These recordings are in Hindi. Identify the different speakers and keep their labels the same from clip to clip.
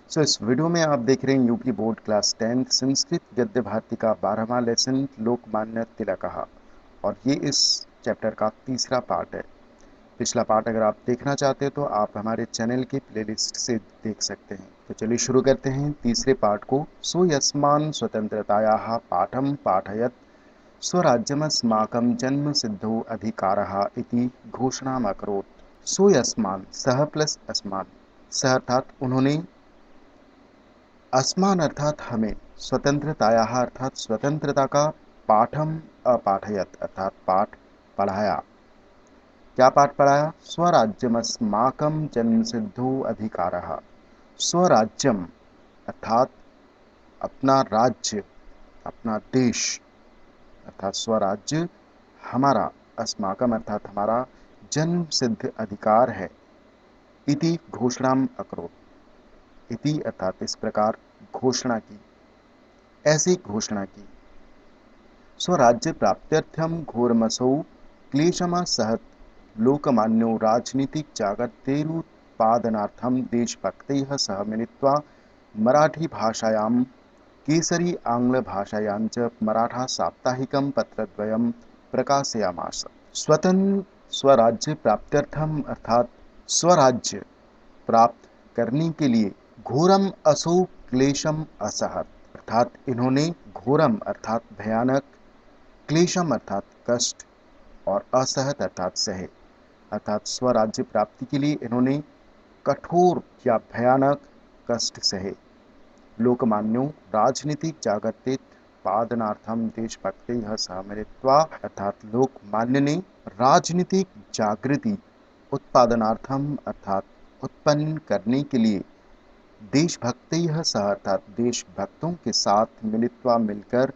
Speaker 1: इस वीडियो में आप देख रहे हैं UP board class 10th Sanskrit गद्य भारती का 12वां लेसन लोकमान्य तिलकः। और ये इस चैप्टर का तीसरा पार्ट है। पिछला पार्ट अगर आप देखना चाहते हैं तो आप हमारे चैनल के प्लेलिस्ट से देख सकते हैं। तो चलिए शुरू करते हैं तीसरे पार्ट को। सो यस्मान् स्वतंत्रतायाः पाठं पाठयत् स्वराज्यमस्माकं जन्म सिद्धो अधिकारः इति घोषणाम् अकरोत्। सो यस्मान् सह प्लस अस्मान्, सह अर्थात उन्होंने, अस्मान अर्थात हमें, स्वतंत्रताया अर्थात स्वतंत्रता का, पाठम अपाठयत अर्थात पाठ पढ़ाया। क्या पाठ पढ़ाया? स्वराज्यमस्माकं जन्म सिद्धो अधिकारः। स्वराज्यम अर्थात अपना राज्य, अपना देश अर्थात स्वराज्य हमारा, अस्माकम अर्थात हमारा जन्म सिद्ध अधिकार है। इति घोषणाम अकरोत्, इति अर्थात इस प्रकार घोषणा की, ऐसी घोषणा की। स्वराज्य प्राप्त्यर्थम घोरमसौ क्लेशमसहत लोकमान्यो राजनीतिक जागर्तेरुत्पादनार्थम देशभक्तैः सह मिलित्वा मराठी भाषायां केसरी आंग्ल भाषायां च मराठा साप्ताहिकं पत्रद्वयं प्रकाशयामास। स्वराज्य प्राप्त्यर्थम अर्थात स्वराज्य प्राप्त करने के लिए, घोरम असौ क्लेशम असहत अर्थात इन्होंने, घोरम अर्थात भयानक, क्लेशम अर्थात कष्ट, और असहत अर्थात सहे, अर्थात स्वराज्य प्राप्ति के लिए इन्होंने कठोर या भयानक कष्ट सहे। लोकमान्यों राजनीतिक जागतिक पादनार्थम देशभक्ति सह मिलित्वा अर्थात लोकमान्य ने राजनीतिक जागृति उत्पादनार्थम अर्थात उत्पन्न करने के लिए, देशभक्ति सह अर्थात देशभक्तों के साथ मिलित्वा मिलकर,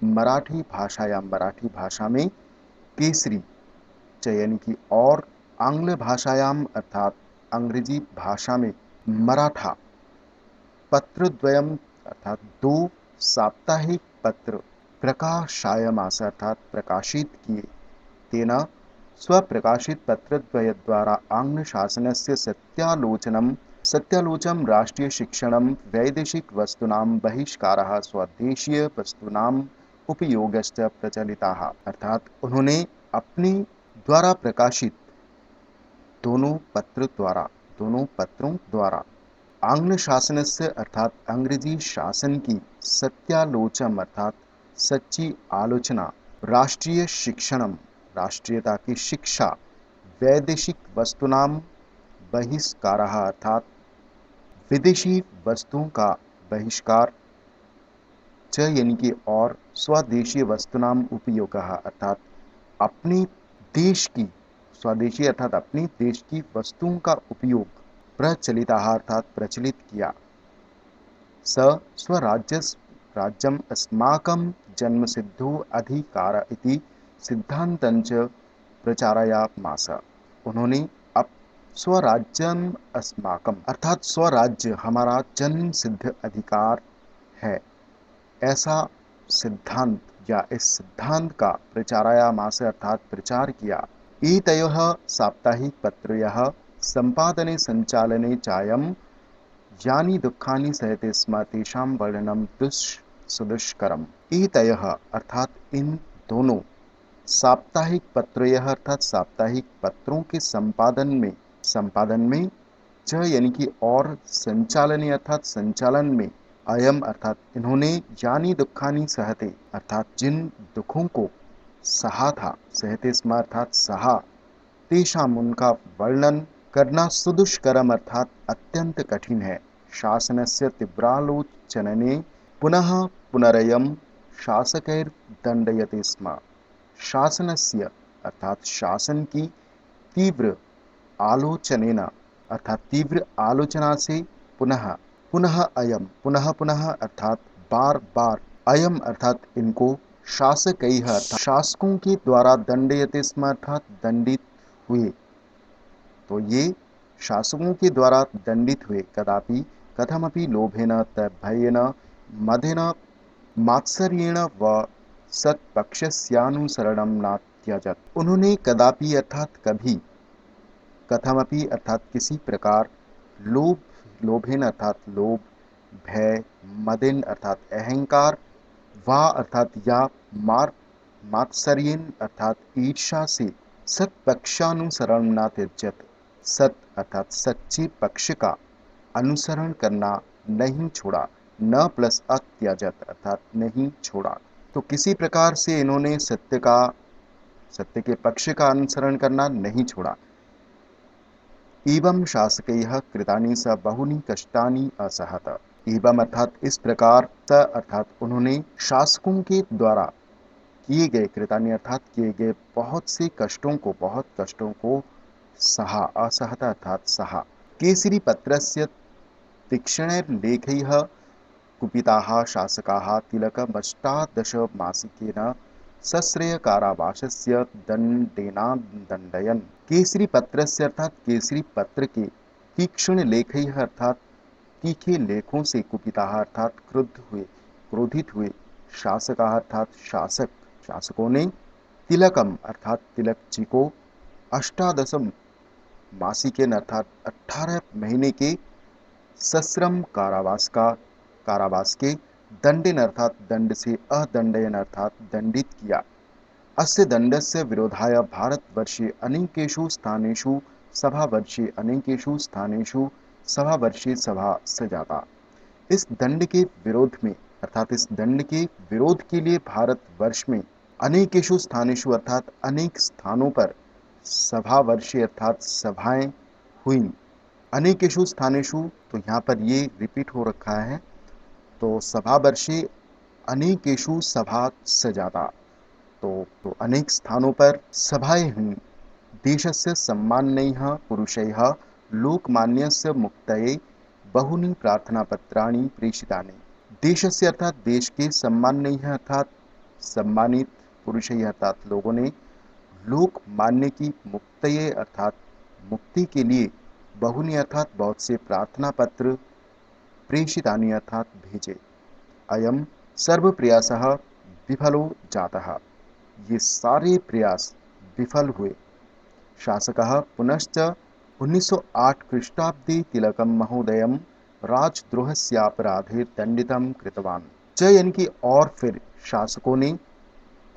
Speaker 1: मराठी भाषायाम मराठी भाषा में, केसरी च यानी कि और, आंग्ल भाषायाम अर्थात अंग्रेजी भाषा में, मराठा पत्रद्वयम अर्थात दो साप्ताहिक पत्र, प्रकाशायमास अर्थात प्रकाशित किए। तेना स्वप्रकाशित पत्रद्वय द्वारा आंग्ल शासनस्य सत्यालोचनम राष्ट्रीय शिक्षणम वैदेशिक वस्तूनां बहिष्कारः स्वदेशीय वस्तूनां उपयोगश्च प्रचलिताः अर्थात उन्होंने अपने द्वारा प्रकाशित दोनों पत्रों द्वारा आंग्ल शासनस्य अर्थात अंग्रेजी शासन की, सत्यालोचम अर्थात सच्ची आलोचना, राष्ट्रीय शिक्षणम राष्ट्रीयता की शिक्षा, वैदेशिक वस्तुनाम बहिष्कारः अर्थात विदेशी वस्तुओं का बहिष्कार, च यानी कि और, स्वदेशीय वस्तुनाम उपयोगः अर्थात अपने देश की, स्वदेशी अर्थात अपने देश की वस्तुओं का उपयोग, प्रचलिताः अर्थात प्रचलित किया। स स्वराज्यम अस्माकं जन्म सिद्धो अधिकार इति सिद्धांतंच प्रचारयामास। उन्होंने अब स्वराज्यम अस्माकम अर्थात स्वराज्य हमारा जन्म सिद्ध अधिकार है, ऐसा सिद्धांत या इस सिद्धांत का प्रचारयामास अर्थात प्रचार किया। एतयोः साप्ताहिक पत्रयोः संपादने संचालने चायं यानि दुःखानि सहते स्म तेषां वर्णनं सुदुष्करम्। एतयोः अर्थात इन दोनों, साप्ताहिक पत्रयोः अर्थात साप्ताहिक पत्रों के संपादन में, च यानी कि और, संचालने अर्थात संचालन में, अयम अर्थात इन्होंने, यानी दुखानी सहते अर्थात जिन दुखों को सहा था, सहते स्म अर्थात सहा, तेषाम उनका वर्णन करना सुदुष्करम अर्थात अत्यंत कठिन है। शासनस्य तीव्रालोचनने पुनः पुनरयम शासकैर्दंडयते स्म। शासनस्य अर्थात शासन की, तीव्र आलोचनेन अर्थात तीव्र आलोचना से, पुनः पुनः अयम पुनः पुनः अर्थात बार बार, अयम अर्थात इनको, शासकैः अर्थात शासकों के द्वारा, दंडयते स्म अर्थात दंडित हुए, तो ये शासकों के द्वारा दंडित हुए। कदापि कथमपि लोभेन भयेन मदेन मात्सर्येण व सत्पक्षस्यानुसरणं न त्यजत। उन्होंने कदापि अर्थात कभी, कथमपि अर्थात किसी प्रकार, लोभेन अर्थात लोभ, भय, मदिन अर्थात अहंकार, वा अर्थात या, मार मात्सर्येन अर्थात ईर्षा से सत्पक्षानुसरण न त्यजत, सत अर्थात सच्चे पक्ष का अनुसरण करना नहीं छोड़ा, न प्लस अत्यजत अर्थात नहीं छोड़ा। तो किसी प्रकार से इन्होंने सत्य के पक्ष का अनुसरण करना नहीं छोड़ा। एवं शासकैः कृतानि स बहुनि कष्टानि असहत, एवं अर्थात इस प्रकार, स अर्थात उन्होंने, शासकों के द्वारा किए गए, कृतानि अर्थात किए गए बहुत कष्टों को सहा, असहत अर्थात सहा। केसरी पत्रस्य तीक्ष्णैर्लेखैः कुपिताः शासकाः तिलकमष्टादशमासिकेन सश्रय कारावासस्य दंडेनादंडयन्। केसरी पत्रस्य अर्थात केसरी पत्र के, तीक्ष्ण लेखैः अर्थात तीखे लेखों से, कुपिताः अर्थात क्रोधित हुए, शासकाः अर्थात शासकों ने, तिलकम अर्थात तिलक जी को, अष्टादशम मासिकेन अर्थात 18 महीने के, सश्रम कारावास के, दंडेन अर्थात दंड से, अदंडयन अर्थात दंडित किया। अस्य दंडस्य विरोधाय भारतवर्षे अनेकेषु स्थानेषु सभावर्षे सभा सजाता। इस दंड के विरोध में अर्थात इस दंड के विरोध के लिए भारतवर्ष में अनेकेषु स्थानेषु अर्थात अनेक स्थानों पर, सभावर्षे अर्थात सभाएं हुई। अनेकेषु स्थानेषु, तो यहाँ पर ये रिपीट हो रखा है, तो सभावर्षे अनेकेषु सभा सजाता, तो अनेक स्थानों पर सभाएं हुई। देशस्य सम्माननैः पुरुषैः लोकमान्यस्य मुक्तये बहुनि प्रार्थनापत्राणि प्रेषितानि। देशस्य अर्थात देश के, सम्माननैः अर्थात सम्मानित, पुरुषैः अर्थात लोगों ने, लोकमान्य की, मुक्तये अर्थात मुक्ति के लिए, बहुनि अर्थात बहुत से प्रार्थना पत्र, प्रेषितानि अर्थात भेजे। अयम सर्व प्रयासः विफलो जातः, ये सारे प्रयास विफल हुए। शासकः पुनश्च 1908 ख्रीष्टाब्दे तिलकम महोदयम राजद्रोहस्यापराधे दंडितम कृतवान। यानी कि और फिर शासकों ने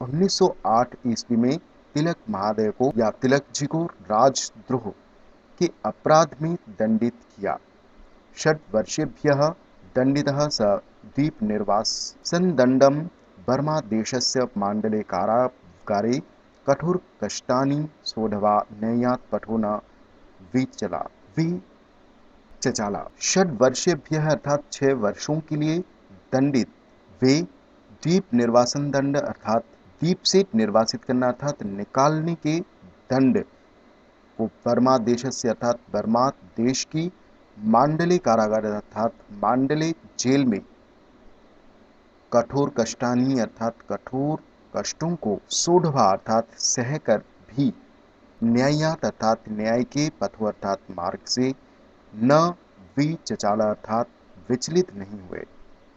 Speaker 1: 1908 ईस्वी में तिलक महादय को या तिलक जी को राजद्रोह के अपराध में दंडित किया। षड्वर्षेभ्यः दंडितः स द्वीप निर्वासन दंडम बर्मा देशस्य मांडले कारागारे कठोर कष्टानि सोढवा नयात् पठो न विचचाला। षड्वर्षेभ्यः अर्थात 6 वर्षों के लिए, दंडित वे, द्वीप निर्वासन दंड अर्थात द्वीप से निर्वासित करना अर्थात निकालने के दंड को, बर्मा देश से अर्थात बर्मा देश की, मांडले कारागार अर्थात मांडले जेल में, कठोर कष्टानी अर्थात कठोर कष्टों को, सोढ़वा अर्थात सहकर भी, न्यायात अर्थात न्याय के, पथो अर्थात मार्ग से, न विचचाला अर्थात विचलित नहीं हुए।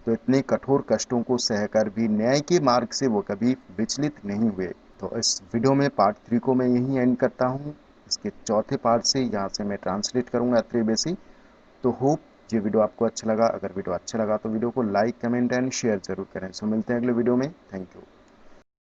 Speaker 1: तो इतने कठोर कष्टों को सहकर भी न्याय के मार्ग से वो कभी विचलित नहीं हुए। तो इस वीडियो में पार्ट 3 को मैं यहीं एंड करता हूँ। इसके चौथे पार्ट से यहाँ से मैं ट्रांसलेट करूँगा अत्रे बेसी। तो होप ये वीडियो आपको अच्छा लगा। अगर वीडियो अच्छा लगा तो वीडियो को लाइक, कमेंट एंड शेयर जरूर करें। सो मिलते हैं अगले वीडियो में। Thank you.